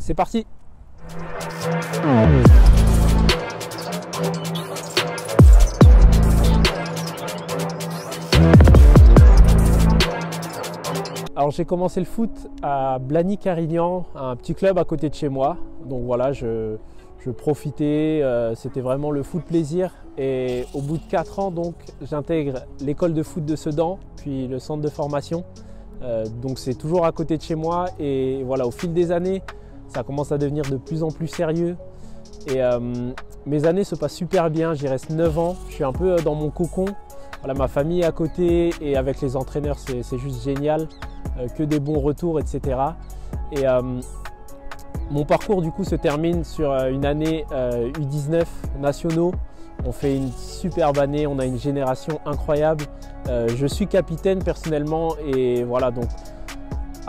C'est parti! Alors j'ai commencé le foot à Blagny-Carignan, un petit club à côté de chez moi. Donc voilà, je profitais, c'était vraiment le foot plaisir. Et au bout de 4 ans, donc, j'intègre l'école de foot de Sedan, puis le centre de formation. Donc c'est toujours à côté de chez moi. Et voilà, au fil des années, ça commence à devenir de plus en plus sérieux. Et mes années se passent super bien, j'y reste 9 ans. Je suis un peu dans mon cocon. Voilà, ma famille est à côté et avec les entraîneurs, c'est juste génial. Que des bons retours, etc. Et mon parcours du coup se termine sur une année U19 nationaux. On fait une superbe année, on a une génération incroyable. Je suis capitaine personnellement et voilà, donc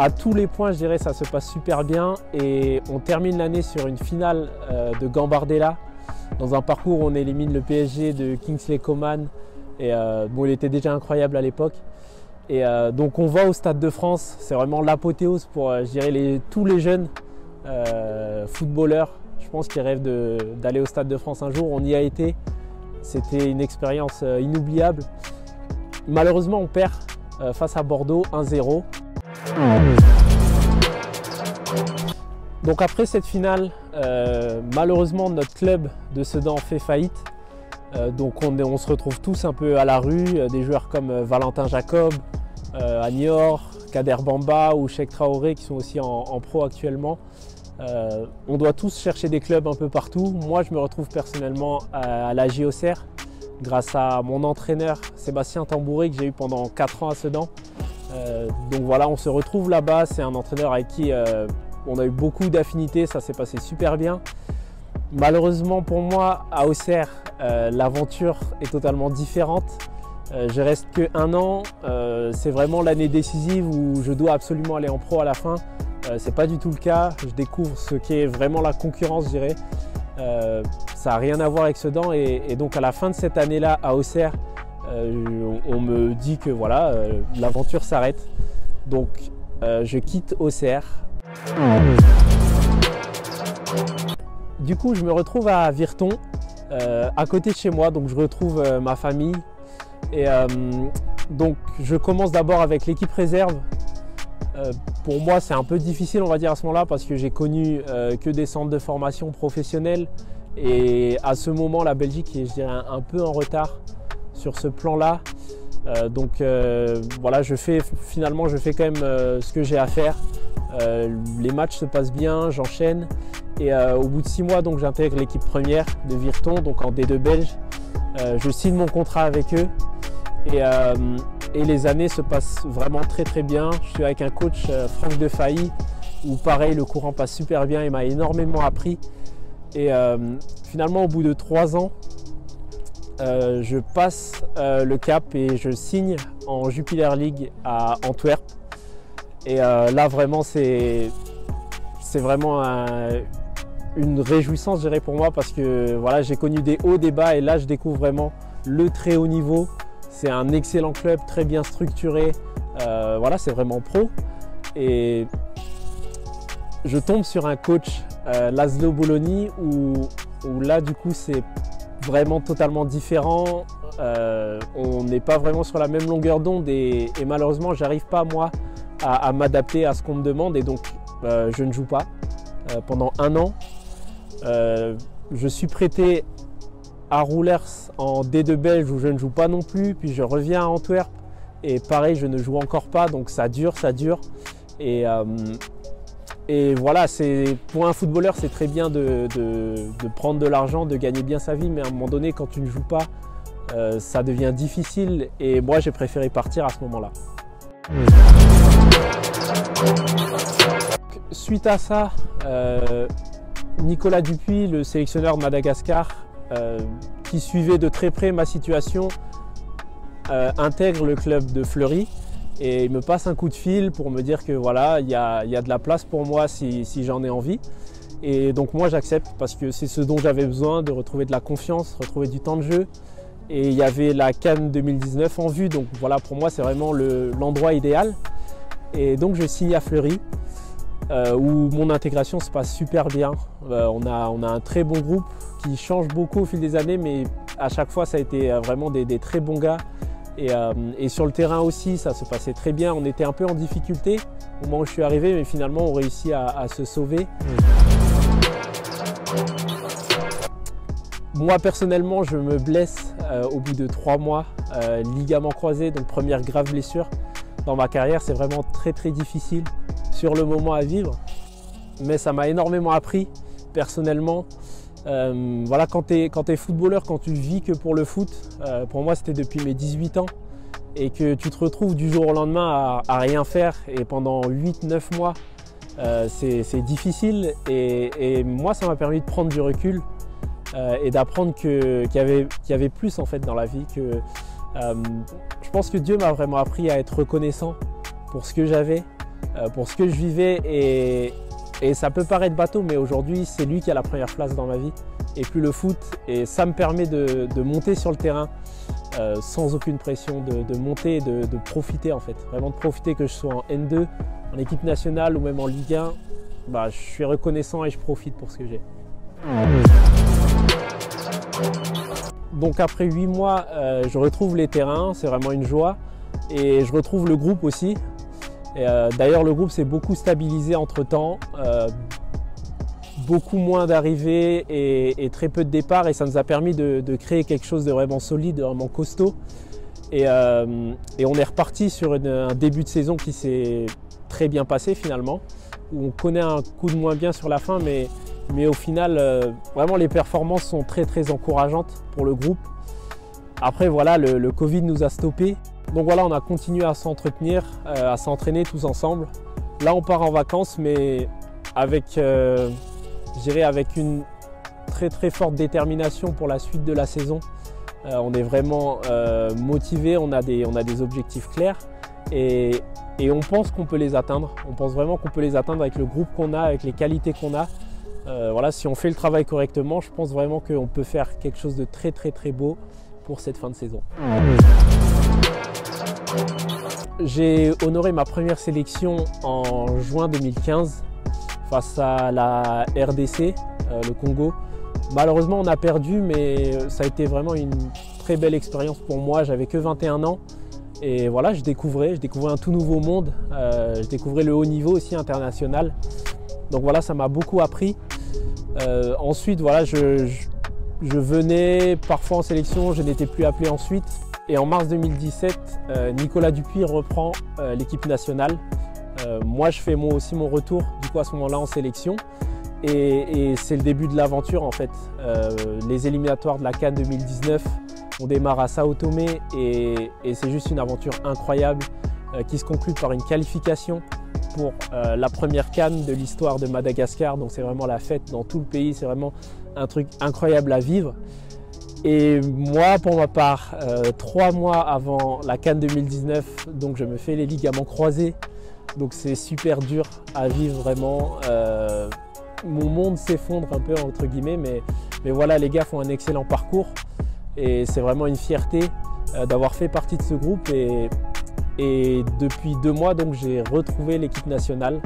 à tous les points je dirais ça se passe super bien et on termine l'année sur une finale de Gambardella dans un parcours où on élimine le PSG de Kingsley Coman et bon, il était déjà incroyable à l'époque. Et donc on va au Stade de France, c'est vraiment l'apothéose pour je dirais tous les jeunes footballeurs, je pense qu'ils rêvent d'aller au Stade de France un jour. On y a été, c'était une expérience inoubliable. Malheureusement on perd face à Bordeaux 1-0. Donc après cette finale, malheureusement notre club de Sedan fait faillite. Donc on se retrouve tous un peu à la rue, des joueurs comme Valentin Jacob, Niort, Kader Bamba ou Cheikh Traoré qui sont aussi en pro actuellement. On doit tous chercher des clubs un peu partout. Moi je me retrouve personnellement à la Auxerre grâce à mon entraîneur Sébastien Tambouré que j'ai eu pendant 4 ans à Sedan. Donc voilà, on se retrouve là-bas, c'est un entraîneur avec qui on a eu beaucoup d'affinités, ça s'est passé super bien. Malheureusement pour moi, à Auxerre, l'aventure est totalement différente. Je reste que 1 an, c'est vraiment l'année décisive où je dois absolument aller en pro à la fin. C'est pas du tout le cas, je découvre ce qu'est vraiment la concurrence, je dirais. Ça n'a rien à voir avec Sedan et donc à la fin de cette année-là à Auxerre, on me dit que voilà, l'aventure s'arrête. Donc je quitte Auxerre. Du coup, je me retrouve à Virton, à côté de chez moi, donc je retrouve ma famille. Et donc, je commence d'abord avec l'équipe réserve. Pour moi, c'est un peu difficile, on va dire, à ce moment-là, parce que j'ai connu que des centres de formation professionnels. Et à ce moment, la Belgique est, je dirais, un peu en retard sur ce plan-là. Donc, voilà, finalement, je fais quand même ce que j'ai à faire. Les matchs se passent bien, j'enchaîne. Et au bout de 6 mois, donc j'intègre l'équipe première de Virton, donc en D2 belge. Je signe mon contrat avec eux et les années se passent vraiment très bien. Je suis avec un coach, Franck Defailly, où pareil, le courant passe super bien, il m'a énormément appris. Et finalement, au bout de 3 ans, je passe le cap et je signe en Jupiler League à Antwerp. Et là, vraiment, c'est vraiment une réjouissance, je dirais, pour moi parce que voilà, j'ai connu des hauts, des bas et là, je découvre vraiment le très haut niveau. C'est un excellent club, très bien structuré. Voilà, c'est vraiment pro. Et je tombe sur un coach, Laszlo Bologna, où là, du coup, c'est vraiment totalement différent. On n'est pas vraiment sur la même longueur d'onde et malheureusement, j'arrive pas, moi, à m'adapter à ce qu'on me demande et donc je ne joue pas pendant 1 an. Je suis prêté à Roulers en D2 belge où je ne joue pas non plus, puis je reviens à Antwerp et pareil, je ne joue encore pas, donc ça dure. Et voilà, pour un footballeur, c'est très bien de prendre de l'argent, de gagner bien sa vie, mais à un moment donné, quand tu ne joues pas, ça devient difficile et moi, j'ai préféré partir à ce moment-là. Suite à ça, Nicolas Dupuis, le sélectionneur de Madagascar, qui suivait de très près ma situation, intègre le club de Fleury et il me passe un coup de fil pour me dire que voilà, il y a de la place pour moi si j'en ai envie. Et donc moi j'accepte parce que c'est ce dont j'avais besoin, de retrouver de la confiance, retrouver du temps de jeu. Et il y avait la CAN 2019 en vue, donc voilà, pour moi c'est vraiment l'endroit idéal. Et donc je signe à Fleury. où mon intégration se passe super bien. On a un très bon groupe qui change beaucoup au fil des années, mais à chaque fois ça a été vraiment des très bons gars. Et sur le terrain aussi, ça se passait très bien. On était un peu en difficulté au moment où je suis arrivé, mais finalement on réussit à se sauver. Moi personnellement, je me blesse au bout de 3 mois, ligament croisé, donc première grave blessure dans ma carrière. C'est vraiment très difficile sur le moment à vivre, mais ça m'a énormément appris personnellement. Voilà, quand tu es footballeur, quand tu vis que pour le foot, pour moi c'était depuis mes 18 ans, et que tu te retrouves du jour au lendemain à rien faire, et pendant 8-9 mois, c'est difficile, et moi ça m'a permis de prendre du recul et d'apprendre qu'il y avait plus en fait dans la vie. Je pense que Dieu m'a vraiment appris à être reconnaissant pour ce que j'avais, pour ce que je vivais, et ça peut paraître bateau, mais aujourd'hui c'est lui qui a la première place dans ma vie et plus le foot, et ça me permet de monter sur le terrain sans aucune pression, de monter et de profiter en fait, vraiment de profiter, que je sois en N2, en équipe nationale ou même en Ligue 1, je suis reconnaissant et je profite pour ce que j'ai. Donc après 8 mois, je retrouve les terrains, c'est vraiment une joie, et je retrouve le groupe aussi. D'ailleurs le groupe s'est beaucoup stabilisé entre temps, beaucoup moins d'arrivées et très peu de départs, et ça nous a permis de créer quelque chose de vraiment solide, de vraiment costaud, et on est reparti sur un début de saison qui s'est très bien passé finalement, où on connaît un coup de moins bien sur la fin, mais au final vraiment les performances sont très encourageantes pour le groupe. Après voilà, le Covid nous a stoppés. Donc voilà, on a continué à s'entretenir, à s'entraîner tous ensemble. Là, on part en vacances, mais avec, je dirais, avec une très forte détermination pour la suite de la saison. On est vraiment motivés, on a des objectifs clairs, et on pense qu'on peut les atteindre. On pense vraiment qu'on peut les atteindre avec le groupe qu'on a, avec les qualités qu'on a. Voilà, si on fait le travail correctement, je pense vraiment qu'on peut faire quelque chose de très beau pour cette fin de saison. J'ai honoré ma première sélection en juin 2015 face à la RDC, le Congo. Malheureusement, on a perdu, mais ça a été vraiment une très belle expérience pour moi. J'avais que 21 ans et voilà, je découvrais un tout nouveau monde. Je découvrais le haut niveau aussi international. Donc voilà, ça m'a beaucoup appris. Ensuite, voilà, je venais parfois en sélection, je n'étais plus appelé ensuite. Et en mars 2017, Nicolas Dupuis reprend l'équipe nationale. Moi, je fais aussi mon retour du coup à ce moment-là en sélection. Et c'est le début de l'aventure en fait. Les éliminatoires de la CAN 2019, on démarre à Sao Tomé, et c'est juste une aventure incroyable qui se conclut par une qualification pour la première CAN de l'histoire de Madagascar. Donc c'est vraiment la fête dans tout le pays, c'est vraiment un truc incroyable à vivre. Et moi, pour ma part, 3 mois avant la CAN 2019, donc je me fais les ligaments croisés. Donc c'est super dur à vivre vraiment. Mon monde s'effondre un peu entre guillemets, mais voilà, les gars font un excellent parcours. Et c'est vraiment une fierté d'avoir fait partie de ce groupe. Et depuis 2 mois, donc j'ai retrouvé l'équipe nationale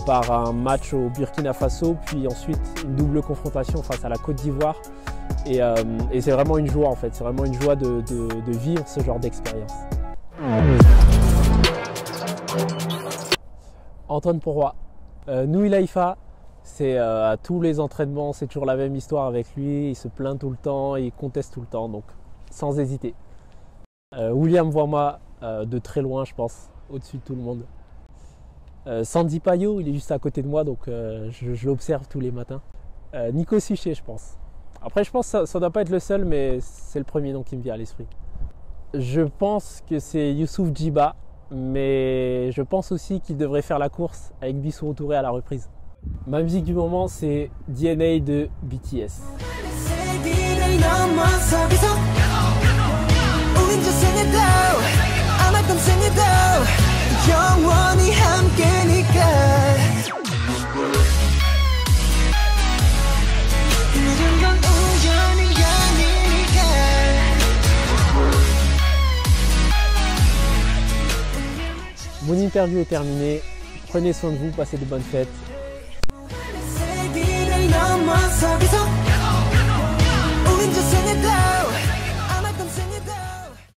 par un match au Burkina Faso, puis ensuite une double confrontation face à la Côte d'Ivoire. Et c'est vraiment une joie en fait, c'est vraiment une joie de vivre ce genre d'expérience. Antoine Pourroy, Nouil Haïfa, c'est à tous les entraînements, c'est toujours la même histoire avec lui, il se plaint tout le temps, il conteste tout le temps, donc sans hésiter. William Voima, de très loin je pense, au-dessus de tout le monde. Sandy Payot, il est juste à côté de moi, donc je l'observe tous les matins. Nico Suchet, je pense. Après, je pense que ça ne doit pas être le seul, mais c'est le premier nom qui me vient à l'esprit. Je pense que c'est Youssouf Djiba, mais je pense aussi qu'il devrait faire la course avec Bissou Touré à la reprise. Ma musique du moment, c'est DNA de BTS. Mon interview est terminée. Prenez soin de vous, passez de bonnes fêtes. 세기를 넘어서기서